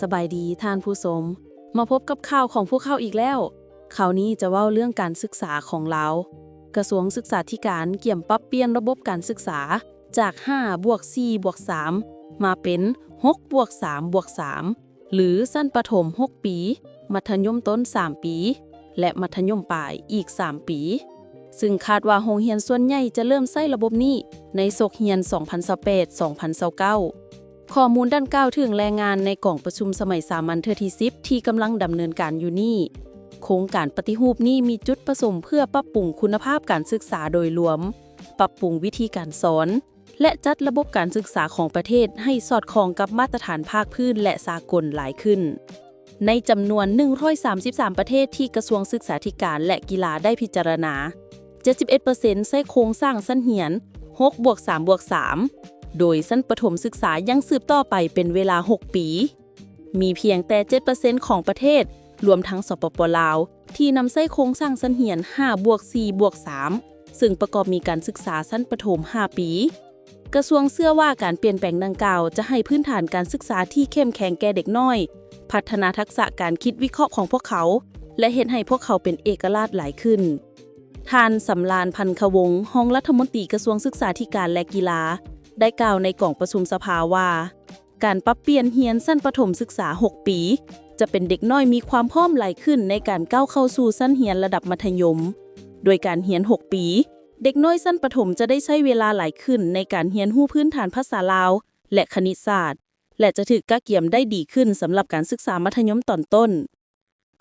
สบายดีท่านผู้ชมมาพบกับข่าวของพวกเขาอีกแล้วข่าวนี้จะเว้าเรื่องการศึกษาของเราวกระทรวงศึกษาธิการเกี่ยมปรับเปลี่ยนระบบการศึกษาจาก5+4+3มาเป็น6+3+3หรือสั้นประถม6ปีมัธยมต้น3ปีและมัธยมปลายอีก3ปีซึ่งคาดว่าโรงเรียนส่วนใหญ่จะเริ่มใช้ระบบนี้ในศกเรียน2028-2029ข้อมูลด้านกล่าวถึงแรงงานในกล่องประชุมสมัยสามัญเทื่อที่10ที่กำลังดำเนินการอยู่นี่โครงการปฏิรูปนี้มีจุดประสงค์เพื่อปรับปรุงคุณภาพการศึกษาโดยรวมปรับปรุงวิธีการสอนและจัดระบบการศึกษาของประเทศให้สอดคล้องกับมาตรฐานภาคพื้นและสากลหลายขึ้นในจำนวน133ประเทศที่กระทรวงศึกษาธิการและกีฬาได้พิจารณา 71% ใช้โครงสร้างชั้นเรียน 6+3+3 โดยชั้นประถมศึกษายังสืบต่อไปเป็นเวลา 6 ปี มีเพียงแต่ 7% ของประเทศรวมทั้งสปป.ลาวที่นำใช้โครงสร้างชั้นเรียน 5+4+3 ซึ่งประกอบมีการศึกษาชั้นประถม 5 ปี กระทรวงเชื่อว่าการเปลี่ยนแปลงดังกล่าวจะให้พื้นฐานการศึกษาที่เข้มแข็งแก่เด็กน้อยพัฒนาทักษะการคิดวิเคราะห์ของพวกเขาและเฮ็ดให้พวกเขาเป็นเอกราชหลายขึ้นท่านสำราญพันควงศ์รองรัฐมนตรีกระทรวงศึกษาธิการและกีฬาได้กล่าวในกล่องประชุมสภาว่าการปรับเปลี่ยนเรียนชั้นประถมศึกษา 6 ปีจะเป็นเด็กน้อยมีความพร้อมหลายขึ้นในการก้าวเข้าสู่ชั้นเรียนระดับมัธยมโดยการเรียน 6 ปีเด็กน้อยชั้นประถมจะได้ใช้เวลาหลายขึ้นในการเรียนรู้พื้นฐานภาษาลาวและคณิตศาสตร์และจะถูกกะเกียมได้ดีขึ้นสำหรับการศึกษามัธยมตอนต้น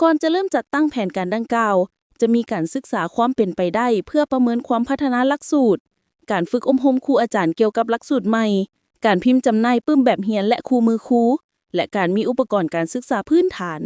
ก่อนจะเริ่มจัดตั้งแผนการดังกล่าวจะมีการศึกษาความเป็นไปได้เพื่อประเมินความพัฒนาหลักสูตรการฝึกอบรมครูอาจารย์เกี่ยวกับหลักสูตรใหม่การพิมพ์จำหน่ายปึ้มแบบเรียนและคู่มือครูและการมีอุปกรณ์การศึกษาพื้นฐาน